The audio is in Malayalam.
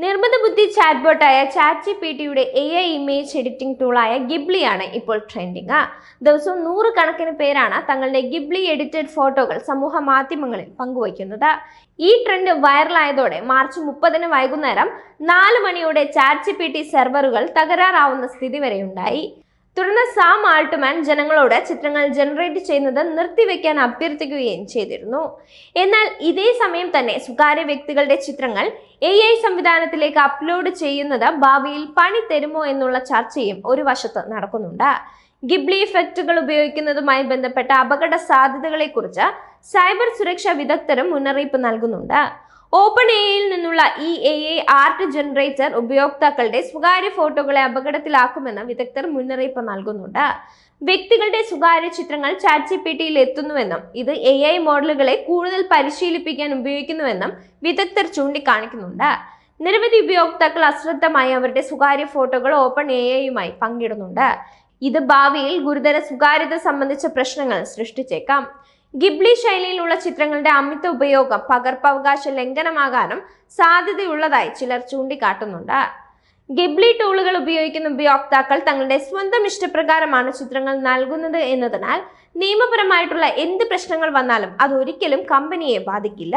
നിർമ്മിത ബുദ്ധി ചാറ്റ്ബോട്ടായ ChatGPTയുടെ AI ഇമേജ് എഡിറ്റിംഗ് ടൂളായ ഗിബ്ലിയാണ് ഇപ്പോൾ ട്രെൻഡിങ്. ദിവസവും നൂറുകണക്കിന് പേരാണ് തങ്ങളുടെ ഗിബ്ലി എഡിറ്റഡ് ഫോട്ടോകൾ സമൂഹ മാധ്യമങ്ങളിൽ പങ്കുവയ്ക്കുന്നത്. ഈ ട്രെൻഡ് വൈറലായതോടെ മാർച്ച് 30 വൈകുന്നേരം 4 മണിയോടെ ChatGPT സെർവറുകൾ തകരാറാവുന്ന സ്ഥിതി വരെയുണ്ടായി. തുടർന്ന് സാം ആൾട്ട്മാൻ ജനങ്ങളോട് ചിത്രങ്ങൾ ജനറേറ്റ് ചെയ്യുന്നത് നിർത്തിവെക്കാൻ അഭ്യർത്ഥിക്കുകയും ചെയ്തിരുന്നു. എന്നാൽ ഇതേ സമയം തന്നെ സ്വകാര്യ വ്യക്തികളുടെ ചിത്രങ്ങൾ AI സംവിധാനത്തിലേക്ക് അപ്ലോഡ് ചെയ്യുന്നത് ഭാവിയിൽ പണി തരുമോ എന്നുള്ള ചർച്ചയും ഒരു വശത്ത് നടക്കുന്നുണ്ട്. ഗിബ്ലി ഇഫക്റ്റുകൾ ഉപയോഗിക്കുന്നതുമായി ബന്ധപ്പെട്ട അപകട സാധ്യതകളെക്കുറിച്ച് സൈബർ സുരക്ഷാ വിദഗ്ധരും മുന്നറിയിപ്പ് നൽകുന്നുണ്ട്. ഓപ്പൺ എയിൽ നിന്നുള്ള ഈ AI ആർട്ട് ജനറേറ്റർ ഉപയോക്താക്കളുടെ സ്വകാര്യ ഫോട്ടോകളെ അപകടത്തിലാക്കുമെന്ന് വിദഗ്ധർ മുന്നറിയിപ്പ് നൽകുന്നുണ്ട്. വ്യക്തികളുടെ സ്വകാര്യ ചിത്രങ്ങൾ ChatGPTയിൽ എത്തുന്നുവെന്നും ഇത് AI മോഡലുകളെ കൂടുതൽ പരിശീലിപ്പിക്കാൻ ഉപയോഗിക്കുന്നുവെന്നും വിദഗ്ധർ ചൂണ്ടിക്കാണിക്കുന്നുണ്ട്. നിരവധി ഉപയോക്താക്കൾ അശ്രദ്ധമായി അവരുടെ സ്വകാര്യ ഫോട്ടോകൾ ഓപ്പൺ AIയുമായി പങ്കിടുന്നുണ്ട്. ഇത് ഭാവിയിൽ ഗുരുതര സ്വകാര്യത സംബന്ധിച്ച പ്രശ്നങ്ങൾ സൃഷ്ടിച്ചേക്കാം. ഗിബ്ലി ശൈലിയിലുള്ള ചിത്രങ്ങളുടെ അമിത ഉപയോഗം പകർപ്പവകാശ ലംഘനമാകാനും സാധ്യതയുള്ളതായി ചിലർ ചൂണ്ടിക്കാട്ടുന്നുണ്ട്. ഗിബ്ലി ടൂളുകൾ ഉപയോഗിക്കുന്ന ഉപയോക്താക്കൾ തങ്ങളുടെ സ്വന്തം ഇഷ്ടപ്രകാരമാണ് ചിത്രങ്ങൾ നൽകുന്നത് എന്നതിനാൽ നിയമപരമായിട്ടുള്ള എന്ത് പ്രശ്നങ്ങൾ വന്നാലും അത് ഒരിക്കലും കമ്പനിയെ ബാധിക്കില്ല.